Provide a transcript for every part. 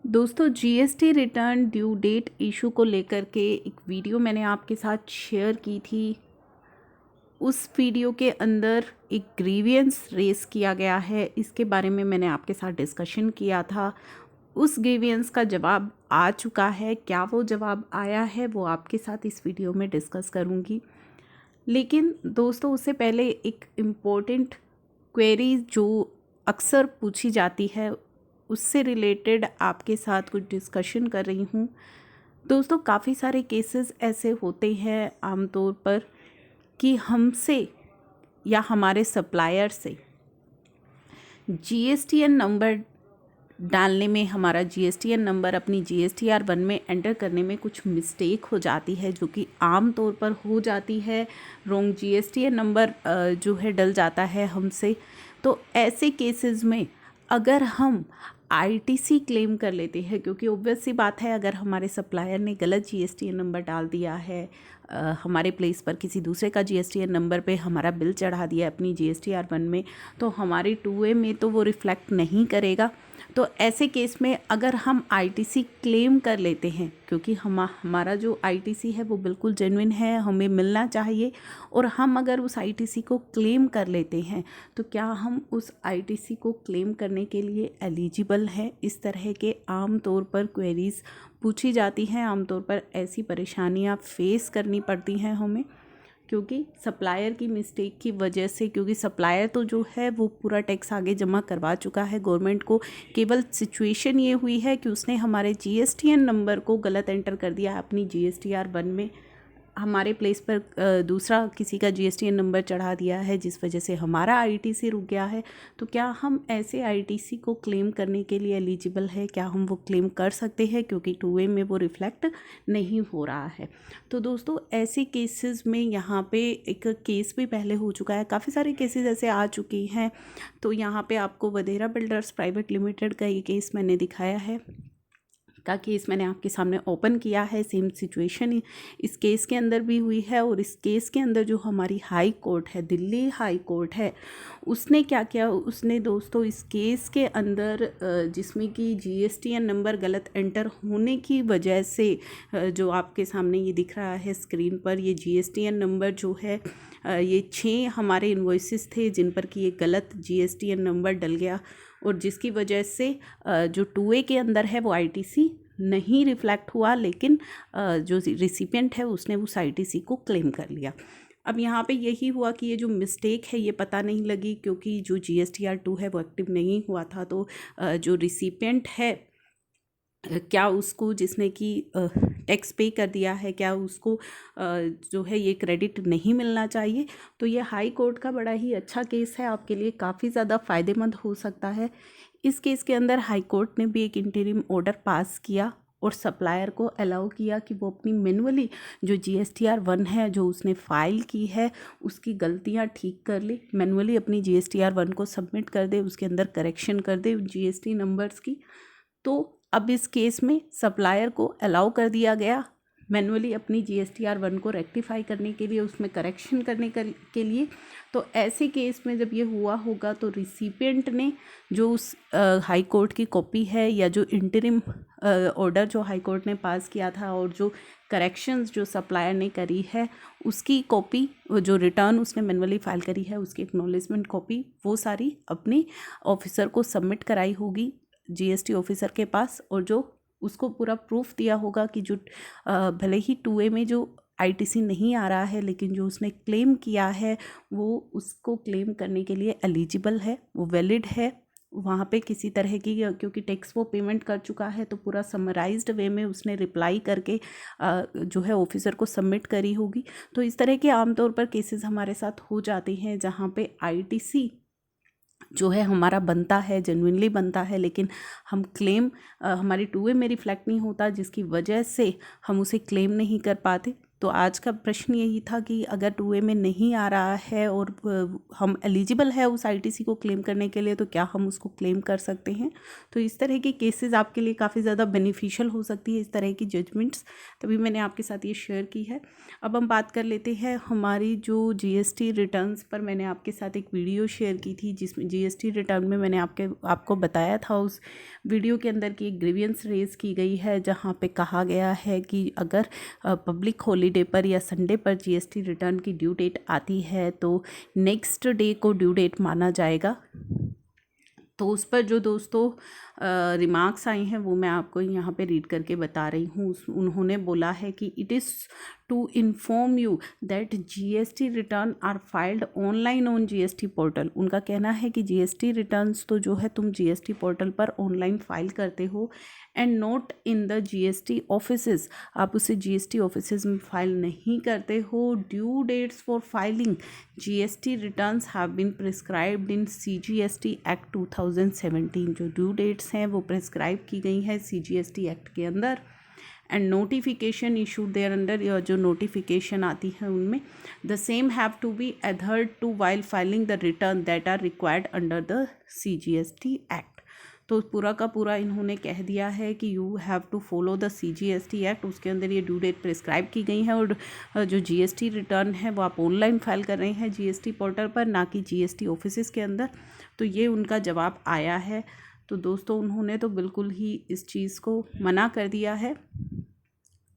दोस्तों, GST return due date issue को लेकर के एक वीडियो मैंने आपके साथ शेयर की थी। उस वीडियो के अंदर एक ग्रीवियंस रेस किया गया है, इसके बारे में मैंने आपके साथ डिस्कशन किया था। उस ग्रीवियंस का जवाब आ चुका है। क्या वो जवाब आया है वो आपके साथ इस वीडियो में डिस्कस करूँगी। लेकिन दोस्तों, उससे पहले एक इम्पोर्टेंट क्वेरी जो अक्सर पूछी जाती है, उससे रिलेटेड आपके साथ कुछ डिस्कशन कर रही हूँ। दोस्तों, काफ़ी सारे केसेस ऐसे होते हैं आमतौर पर कि हमसे या हमारे सप्लायर से जीएसटीएन नंबर डालने में, हमारा जीएसटीएन नंबर अपनी जीएसटीआर 1 में एंटर करने में कुछ मिस्टेक हो जाती है, जो कि आम तौर पर हो जाती है। रॉन्ग जीएसटीएन नंबर जो है डल जाता है हमसे। तो ऐसे केसेस में अगर हम आईटीसी क्लेम कर लेते हैं, क्योंकि ऑब्वियस सी बात है, अगर हमारे सप्लायर ने गलत जीएसटीएन नंबर डाल दिया है, हमारे प्लेस पर किसी दूसरे का जीएसटीएन नंबर पे हमारा बिल चढ़ा दिया अपनी जीएसटीआर 1 में, तो हमारी 2A में तो वो रिफ्लेक्ट नहीं करेगा। तो ऐसे केस में अगर हम आईटीसी क्लेम कर लेते हैं, क्योंकि हमारा जो आईटीसी है वो बिल्कुल जेन्युइन है, हमें मिलना चाहिए, और हम अगर उस आईटीसी को क्लेम कर लेते हैं तो क्या हम उस आईटीसी को क्लेम करने के लिए एलिजिबल हैं? इस तरह के आम तौर पर क्वेरीज़ पूछी जाती हैं। आमतौर पर ऐसी परेशानियां फेस करनी पड़ती हैं हमें, क्योंकि सप्लायर की मिस्टेक की वजह से, क्योंकि सप्लायर तो जो है वो पूरा टैक्स आगे जमा करवा चुका है गवर्नमेंट को। केवल सिचुएशन ये हुई है कि उसने हमारे जीएसटीएन नंबर को गलत एंटर कर दिया है अपनी जीएसटीआर 1 में, हमारे प्लेस पर दूसरा किसी का जीएसटीएन नंबर चढ़ा दिया है, जिस वजह से हमारा आईटीसी रुक गया है। तो क्या हम ऐसे आईटीसी को क्लेम करने के लिए एलिजिबल है? क्या हम वो क्लेम कर सकते हैं? क्योंकि 2A में वो रिफ्लेक्ट नहीं हो रहा है। तो दोस्तों, ऐसे केसेस में यहाँ पे एक केस भी पहले हो चुका है, काफ़ी सारे केसेस ऐसे आ चुके हैं। तो यहाँ पे आपको वधेरा बिल्डर्स प्राइवेट लिमिटेड का ये केस मैंने दिखाया है, का केस मैंने आपके सामने ओपन किया है। सेम सिचुएशन इस केस के अंदर भी हुई है, और इस केस के अंदर जो हमारी हाई कोर्ट है, दिल्ली हाई कोर्ट है, उसने क्या किया, उसने दोस्तों इस केस के अंदर जिसमें कि जीएसटीएन नंबर गलत एंटर होने की वजह से, जो आपके सामने ये दिख रहा है स्क्रीन पर, ये जीएसटीएन नंबर जो है, ये 6 हमारे इन्वॉइसेस थे जिन पर कि ये गलत जीएसटीएन नंबर डल गया, और जिसकी वजह से जो 2A के अंदर है वो आईटीसी नहीं रिफ्लेक्ट हुआ, लेकिन जो रिसिपिएंट है उसने उस आईटीसी को क्लेम कर लिया। अब यहाँ पे यही हुआ कि ये जो मिस्टेक है ये पता नहीं लगी, क्योंकि जो जीएसटीआर 2 है वो एक्टिव नहीं हुआ था। तो जो रिसिपिएंट है, क्या उसको, जिसने कि टैक्स पे कर दिया है, क्या उसको जो है ये क्रेडिट नहीं मिलना चाहिए? तो ये हाई कोर्ट का बड़ा ही अच्छा केस है, आपके लिए काफ़ी ज़्यादा फ़ायदेमंद हो सकता है। इस केस के अंदर हाई कोर्ट ने भी एक इंटरिम ऑर्डर पास किया और सप्लायर को अलाउ किया कि वो अपनी मैनुअली जो जीएसटीआर 1 है जो उसने फ़ाइल की है उसकी गलतियां ठीक कर ले, मैनुअली अपनी जीएसटीआर 1 को सबमिट कर दे, उसके अंदर करेक्शन कर दे जीएसटी नंबर्स की। तो अब इस केस में सप्लायर को अलाउ कर दिया गया मैनुअली अपनी जीएसटीआर 1 को रेक्टिफाई करने के लिए, उसमें करेक्शन करने के लिए। तो ऐसे केस में जब ये हुआ होगा तो रिसिपिएंट ने जो उस हाई कोर्ट की कॉपी है, या जो इंटरिम ऑर्डर जो हाई कोर्ट ने पास किया था, और जो करेक्शंस जो सप्लायर ने करी है उसकी कॉपी, जो रिटर्न उसने मैनुअली फाइल करी है उसकी एक्नॉलेजमेंट कॉपी, वो सारी अपने ऑफिसर को सबमिट कराई होगी जीएसटी ऑफिसर के पास, और जो उसको पूरा प्रूफ दिया होगा कि जो भले ही 2A में जो आईटीसी नहीं आ रहा है, लेकिन जो उसने क्लेम किया है वो उसको क्लेम करने के लिए एलिजिबल है, वो वैलिड है। वहाँ पे किसी तरह की, क्योंकि टैक्स वो पेमेंट कर चुका है, तो पूरा समराइज्ड वे में उसने रिप्लाई करके जो है ऑफिसर को सबमिट करी होगी। तो इस तरह के आमतौर पर केसेस हमारे साथ हो जाते हैं जहाँ पे आईटीसी जो है हमारा बनता है, जेन्युइनली बनता है, लेकिन हम क्लेम हमारी 2A में रिफ्लेक्ट नहीं होता, जिसकी वजह से हम उसे क्लेम नहीं कर पाते। तो आज का प्रश्न यही था कि अगर 2A में नहीं आ रहा है और हम एलिजिबल है उस आईटीसी को क्लेम करने के लिए, तो क्या हम उसको क्लेम कर सकते हैं। तो इस तरह की केसेस आपके लिए काफ़ी ज़्यादा बेनिफिशियल हो सकती है, इस तरह की जजमेंट्स, तभी मैंने आपके साथ ये शेयर की है। अब हम बात कर लेते हैं हमारी जो जीएसटी रिटर्न्स पर मैंने आपके साथ एक वीडियो शेयर की थी, जिसमें जीएसटी रिटर्न में मैंने आपको बताया था उस वीडियो के अंदर कि एक ग्रीवियंस रेज की गई है, जहाँ पे कहा गया है कि अगर पब्लिक हॉलीडे पर या संडे पर जीएसटी रिटर्न की ड्यू डेट आती है तो नेक्स्ट डे को ड्यू डेट माना जाएगा। तो उस पर जो दोस्तों रिमार्क्स आई हैं वो मैं आपको यहाँ पे रीड करके बता रही हूँ। उन्होंने बोला है कि it is to inform you that GST return are filed online on GST portal. उनका कहना है कि जीएसटी रिटर्न्स तो जो है तुम जीएसटी पोर्टल पर ऑनलाइन फाइल करते हो and not in the GST offices. आप उसे जीएसटी ऑफिसेज में फाइल नहीं करते हो। Due dates for filing GST returns have been prescribed in CGST act 2017। जो ड्यू डेट्स हैं वो प्रिस्क्राइब की गई हैं सीजीएसटी एक्ट के अंदर। And notification issued there under, या जो नोटिफिकेशन आती है उनमें the same have to be adhered to while filing the return that are required under the CGST act. तो पूरा का पूरा इन्होंने कह दिया है कि you have to follow the CGST act. उसके अंदर ये ड्यू डेट प्रिस्क्राइब की गई है और जो जीएसटी रिटर्न है वो आप ऑनलाइन फाइल कर रहे हैं जीएसटी पोर्टल पर, ना कि जीएसटी ऑफिसेज के अंदर। तो ये उनका जवाब आया है। तो दोस्तों उन्होंने तो बिल्कुल ही इस चीज़ को मना कर दिया है।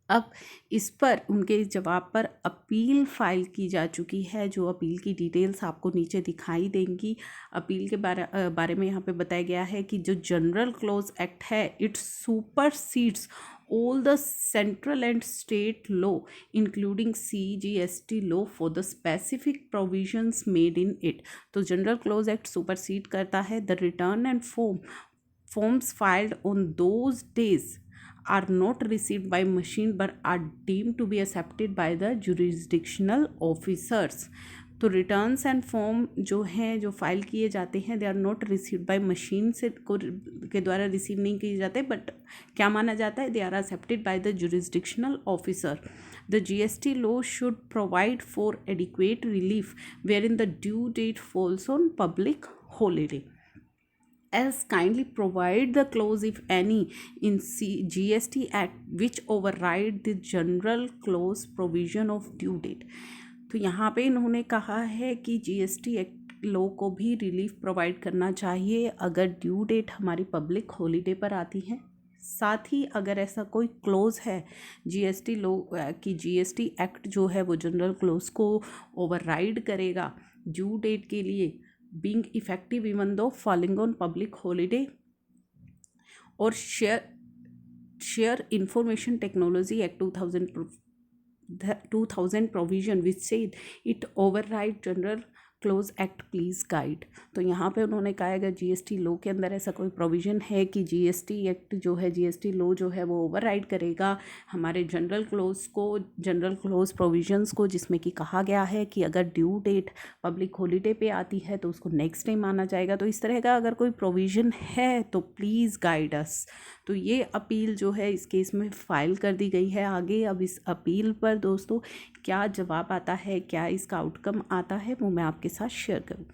अब इस पर उनके इस जवाब पर अपील फाइल की जा चुकी है। जो अपील की डिटेल्स आपको नीचे दिखाई देंगी। अपील के बारे में यहाँ पे बताया गया है कि जो जनरल क्लॉज एक्ट है it सुपरसीड्स all the central and state law including CGST law for the specific provisions made in it। तो जनरल क्लॉज एक्ट सुपरसीड करता है। The return and forms filed on those days are not received by machine but are deemed to be accepted by the jurisdictional officers। तो returns and form जो हैं जो file किए जाते हैं they are not received by machine से के द्वारा रिसीव नहीं किए जाते, बट क्या माना जाता है, they are accepted by the jurisdictional officer. The GST law should provide for adequate relief where in the due date falls on public holiday as kindly provide the clause if any in GST Act which override the general clause provision of due date। तो यहाँ पे इन्होंने कहा है कि GST act law को भी relief provide करना चाहिए अगर ड्यू डेट हमारी पब्लिक हॉलीडे पर आती है। साथ ही अगर ऐसा कोई क्लोज है जीएसटी लॉ की, जीएसटी एक्ट जो है वो जनरल क्लोज को ओवरराइड करेगा ड्यू डेट के लिए, being effective even though falling on public holiday, or share information technology act 2000 provision which said it override general close act please guide. तो यहाँ पे उन्होंने कहा अगर जीएसटी लॉ के अंदर ऐसा कोई प्रोविज़न है कि जीएसटी एक्ट जो है, जीएसटी लॉ जो है वो ओवरराइड करेगा हमारे जनरल क्लोज प्रोविजंस को, जिसमें कि कहा गया है कि अगर ड्यू डेट पब्लिक हॉलीडे पे आती है तो उसको नेक्स्ट डे माना जाएगा। तो इस तरह का अगर कोई प्रोविज़न है तो प्लीज़ गाइड अस। तो ये अपील जो है इस केस में फ़ाइल कर दी गई है। आगे अब इस अपील पर दोस्तों क्या जवाब आता है, क्या इसका आउटकम आता है, वो मैं आपके साथ शेयर करूँ।